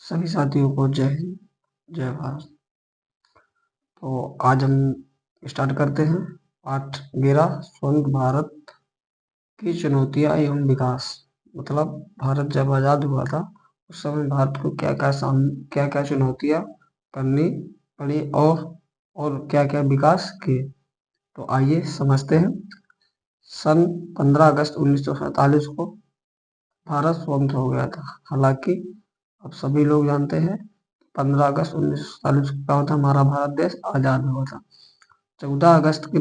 सभी साथियों को जय हिंद, जय भारत। तो आज हम स्टार्ट करते हैं पाठ 11 स्वतंत्र भारत की चुनौतियां एवं विकास। मतलब भारत जब आज़ाद हुआ था उस समय भारत को क्या क्या चुनौतियां करनी पड़ी और क्या क्या विकास किए। तो आइए समझते हैं। सन 15 अगस्त 1947 को भारत स्वतंत्र हो गया था। हालांकि अब सभी लोग जानते हैं 15 अगस्त 1947 को क्या हुआ था, हमारा भारत देश आजाद हुआ था। 14 अगस्त की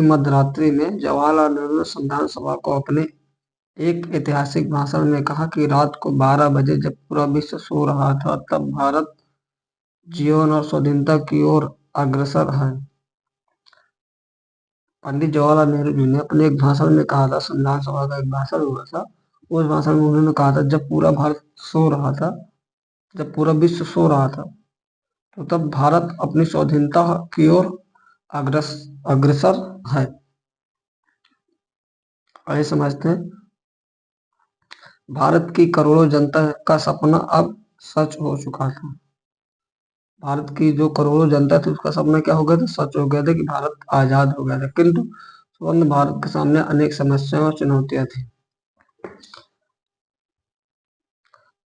मध्यरात्रि में जवाहरलाल नेहरू ने संविधान सभा को अपने एक ऐतिहासिक भाषण में कहा कि रात को 12 बजे जब पूरा विश्व सो रहा था तब भारत जीवन और स्वाधीनता की ओर अग्रसर है। पंडित जवाहरलाल नेहरू जी ने अपने एक भाषण में कहा था, संविधान सभा का एक भाषण हुआ था, उस भाषण में उन्होंने कहा था जब पूरा भारत सो रहा था, जब पूरा विश्व सो रहा था तो तब भारत अपनी स्वाधीनता की ओर अग्रसर है। आइए समझते हैं। भारत की करोड़ों जनता का सपना अब सच हो चुका था। भारत की जो करोड़ों जनता थी उसका सपना क्या हो गया था, सच हो गया था कि भारत आजाद हो गया था। किंतु स्वतंत्र भारत के सामने अनेक समस्याएं और चुनौतियां थी।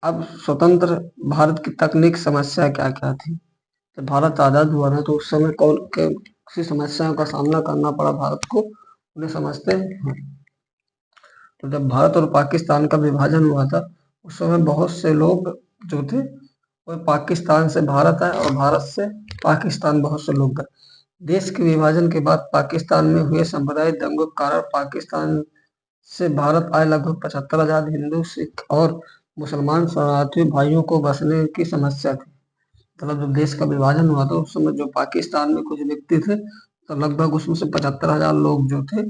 अब स्वतंत्र भारत की तकनीक समस्या क्या क्या थी। जब भारत आजाद हुआ था तो उस समय कौन सी समस्याओं का सामना करना पड़ा भारत को, उन्हें समझते हैं। तो जब भारत और पाकिस्तान का विभाजन हुआ था उस समय बहुत से लोग जो थे वो पाकिस्तान से भारत आए और भारत से पाकिस्तान बहुत से लोग गए। देश के विभाजन के बाद पाकिस्तान में हुए सांप्रदायिक दंगों के कारण पाकिस्तान से भारत आए लगभग 75,000 हिंदू, सिख और मुसलमान शरणार्थी भाइयों को बसने की समस्या थी। मतलब जब देश का विभाजन हुआ था उस समय जो पाकिस्तान में कुछ व्यक्ति थे तो लगभग उसमें से 75,000 लोग जो थे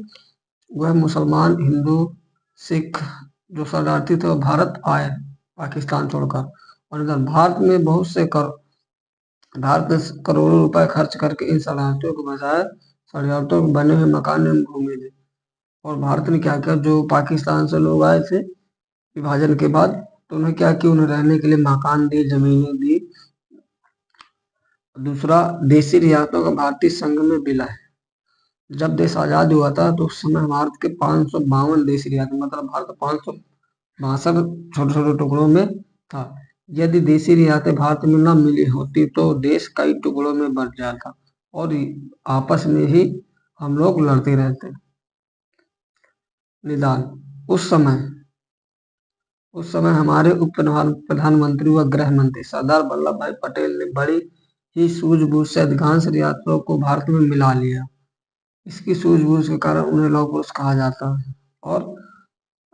वह मुसलमान, हिंदू, सिख जो शरणार्थी थे वो भारत आए पाकिस्तान छोड़कर। और इधर भारत में करोड़ों रुपए खर्च करके इन शरणार्थियों को बचाया, शरणार्थियों को बने हुए मकान एवं भूमि दी। और भारत ने क्या किया, जो पाकिस्तान से लोग आए थे विभाजन के बाद तो उन्हें क्या किया, उन्हें रहने के लिए मकान दिए, जमीनें दी। दूसरा, देशी रियासतों का भारतीय संघ में विलय। जब देश आजाद हुआ था तो उस समय भारत के 552 देशी रियासत, मतलब भारत 562 छोटे छोटे टुकड़ों में था। यदि देशी रियासतें भारत में न मिली होती तो देश कई टुकड़ों में बंट जाता और आपस में ही हम लोग लड़ते रहते। निदान, उस समय हमारे उप प्रधानमंत्री व गृह मंत्री सरदार वल्लभ भाई पटेल ने बड़ी ही सूझबूझ से अधिकांश रियासतों को भारत में मिला लिया। इसकी सूझबूझ के कारण उन्हें लौह पुरुष कहा जाता है। और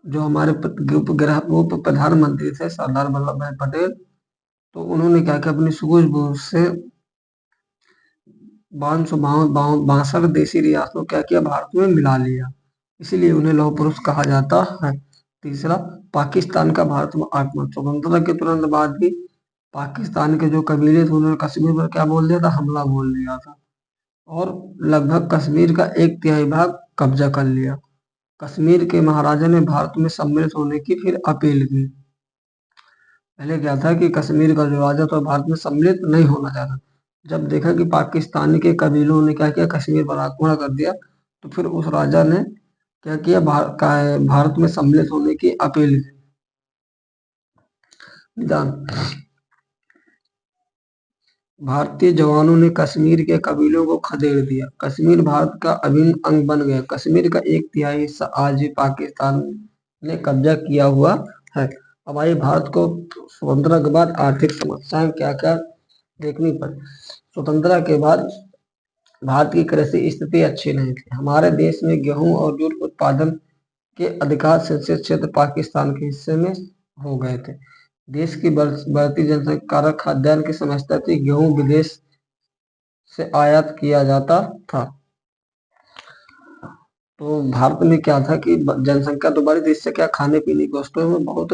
जो हमारे उप प्रधानमंत्री थे सरदार वल्लभ भाई पटेल, तो उन्होंने क्या किया, अपनी सूझबूझ से 562 देशी रियासतों क्या किया, भारत में मिला लिया, इसीलिए उन्हें लौह पुरुष कहा जाता है। तीसरा, पाकिस्तान का भारत में आक्रमण। स्वतंत्रता के तुरंत बाद ही पाकिस्तान के जो कबीले थे उन्होंने कश्मीर पर क्या बोल दिया था, हमला बोल दिया था और लगभग कश्मीर का 1/3 भाग कब्जा कर लिया। कश्मीर के महाराजा ने भारत में सम्मिलित होने की फिर अपील की। पहले क्या था कि कश्मीर का जो राजा था भारत में सम्मिलित नहीं होना चाहता। जब देखा कि पाकिस्तान के कबीलों ने क्या किया, कश्मीर पर आक्रमण कर दिया, तो फिर उस राजा ने क्या किया, भारत में सम्मिलित होने की अपील की। भारतीय जवानों ने कश्मीर के कबीलों को खदेड़ दिया। कश्मीर भारत का अभिन्न अंग बन गया। कश्मीर का 1/3 हिस्सा आज भी पाकिस्तान ने कब्जा किया हुआ है। अब आइए भारत को स्वतंत्रता के बाद आर्थिक समस्याएं क्या क्या देखनी पड़ी। स्वतंत्रता के बाद भारत की कृषि स्थिति अच्छी नहीं थी। हमारे देश में गेहूं और जूट उत्पादन के अधिकांश क्षेत्र पाकिस्तान के हिस्से में हो गए थे। देश की बढ़ती जनसंख्या के कारण खाद्यान्न की समस्या थी। गेहूं विदेश से आयात किया जाता था। तो भारत में क्या था कि जनसंख्या तो बढ़ी थी, इससे क्या खाने पीने की वस्तुओं में बहुत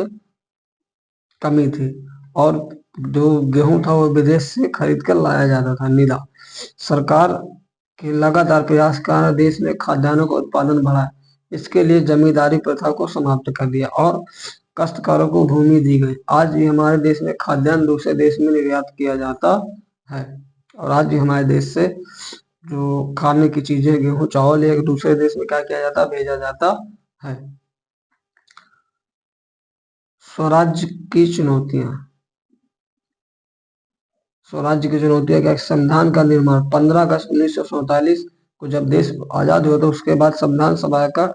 कमी थी और जो गेहूं था वो विदेश से खरीद कर लाया जाता था। निदा, सरकार के लगातार प्रयास के कारण देश में खाद्यान्नों का उत्पादन बढ़ा। इसके लिए जमींदारी प्रथा को समाप्त कर दिया और काश्तकारों को भूमि दी गई। आज भी हमारे देश में खाद्यान्न दूसरे देश में निर्यात किया जाता है, और आज भी हमारे देश से जो खाने की चीजें, गेहूं चावल, एक दूसरे देश में क्या किया जाता, भेजा जाता है। स्वराज्य की चुनौतियां। स्वराज्य की चुनौतियां क्या? संविधान का निर्माण 15 अगस्त 1947 को जब देश आजाद हुआ तो उसके बाद संविधान सभा का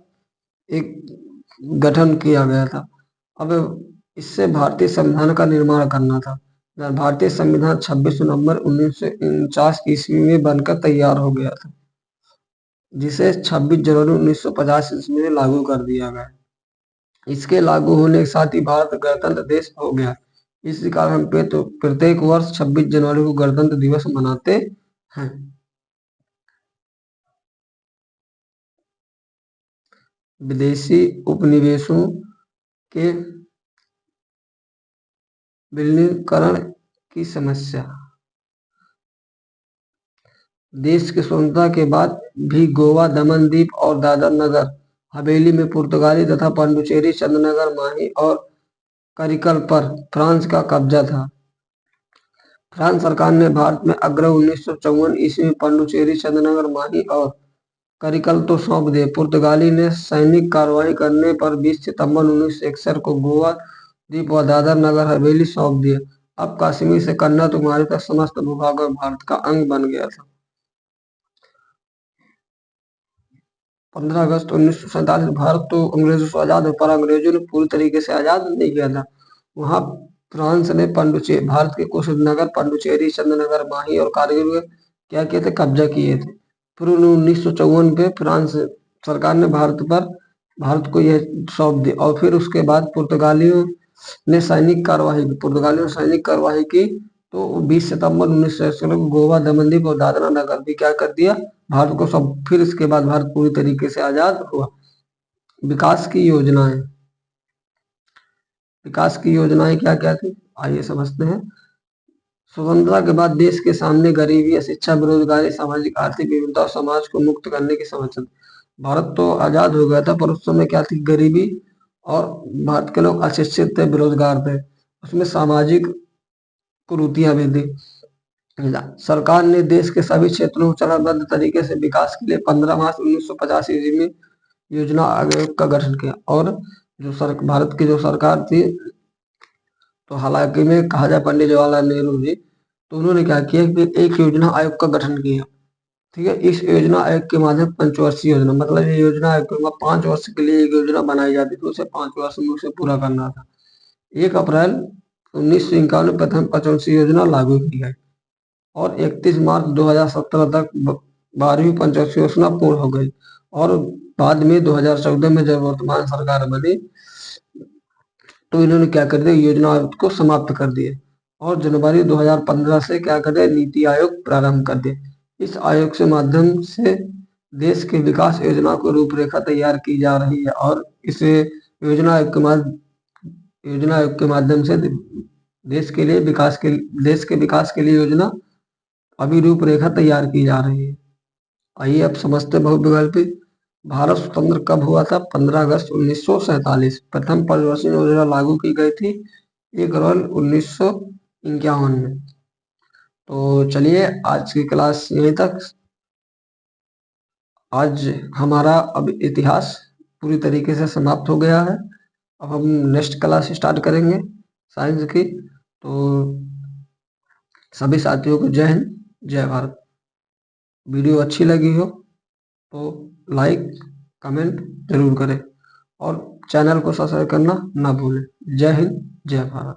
एक गठन किया गया था। अब इससे भारतीय संविधान का निर्माण करना था। भारतीय संविधान 26 नवंबर 1949 ईस्वी में बनकर तैयार हो गया था, जिसे 26 जनवरी 1950 ईस्वी में लागू कर दिया गया। इसके लागू होने के साथ ही भारत गणतंत्र देश हो गया। इसी कारण हम प्रत्येक वर्ष 26 जनवरी को गणतंत्र दिवस मनाते हैं। विदेशी उपनिवेशों के विलीनीकरण की समस्या। देश की स्वतंत्रता के बाद भी गोवा, दमन दीप और दादर नगर हवेली में पुर्तगाली तथा पांडुचेरी, चंद्रनगर, माही और करिकल पर फ्रांस का कब्जा था। फ्रांस सरकार ने भारत में अग्रह 1954 ईस्वी में पांडुचेरी, चंद्रनगर, माही और करिकल तो सौंप दिए। पुर्तगाली ने सैनिक कार्रवाई करने पर 20 सितंबर 1961 को गोवा द्वीप व दादर नगर हवेली सौंप दिए। अब कश्मीर से कन्याकुमारी तक समस्त भूभाग भारत का अंग बन गया था। 15 अगस्त 1947 भारत तो अंग्रेजों से आजाद हो, पर अंग्रेजों ने पूरी तरीके से आजाद नहीं किया था। वहां फ्रांस ने भारत के कुछ नगर पांडुचेरी, चंद्रनगर, माही और कारगिल क्या किए थे, कब्जा किए थे। फिर 1954 पे फ्रांस सरकार ने भारत को यह सौंप दी, और फिर उसके बाद पुर्तगालियों ने सैनिक कार्यवाही की तो 20 सितंबर 1961 को गोवा, दमनदीप और दादरा नगर भी क्या कर दिया, भारत को सब। फिर इसके बाद भारत पूरी तरीके से आजाद हुआ। विकास की योजनाएं। विकास की योजनाएं क्या क्या थी, आइए समझते हैं। स्वतंत्रता के बाद देश के सामने गरीबी, अशिक्षा, बेरोजगारी, सामाजिक आर्थिक विविधता और समाज को मुक्त करने की समस्या। भारत तो आजाद हो गया था, पर उस समय क्या थी, गरीबी, और भारत के लोग अशिक्षित थे, बेरोजगार थे। उसमें सामाजिक कुरीतियां भी थी। सरकार ने देश के सभी क्षेत्रों को चरणबद्ध तरीके से विकास के लिए 15 मार्च 1985 ईस्वी में योजना आयोग का गठन किया। और जो भारत की जो सरकार थी, तो हालांकि में कहा जाए पंडित जवाहरलाल नेहरू जी, तो उन्होंने क्या किया कि एक योजना आयोग का गठन किया। ठीक है, इस योजना आयोग के माध्यम पंचवर्षीय योजना, मतलब ये योजना आयोग 5 वर्ष के लिए एक योजना बनाई जाती थी, उसे 5 वर्ष में उसे पूरा करना था। 1 अप्रैल 1951 प्रथम पंचवर्षीय योजना लागू की गई, और 31 मार्च 2017 तक 12वीं पंचवर्षीय योजना पूर्ण हो गई। और बाद में 2014 में जब वर्तमान सरकार बनी तो इन्होंने क्या कर दिया, योजना आयोग को समाप्त कर दिए, और जनवरी 2015 से क्या कर दिया, नीति आयोग प्रारंभ कर दिए। इस आयोग के माध्यम से देश के विकास योजना को रूपरेखा तैयार की जा रही है, और इस योजना आयोग के माध्यम से देश के विकास के लिए योजना अभी रूपरेखा तैयार की जा रही है। आइए अब समझते बहुविकल्पी। भारत स्वतंत्र कब हुआ था? 15 अगस्त 1947। प्रथम पंचवर्षीय योजना लागू की गई थी 1 अप्रैल 1951 में। तो चलिए आज की क्लास यहीं तक। आज हमारा अब इतिहास पूरी तरीके से समाप्त हो गया है। अब हम नेक्स्ट क्लास स्टार्ट करेंगे साइंस की। तो सभी साथियों को जय हिंद, जय भारत। वीडियो अच्छी लगी हो तो लाइक कमेंट जरूर करें, और चैनल को सब्सक्राइब करना ना भूलें। जय हिंद, जय भारत।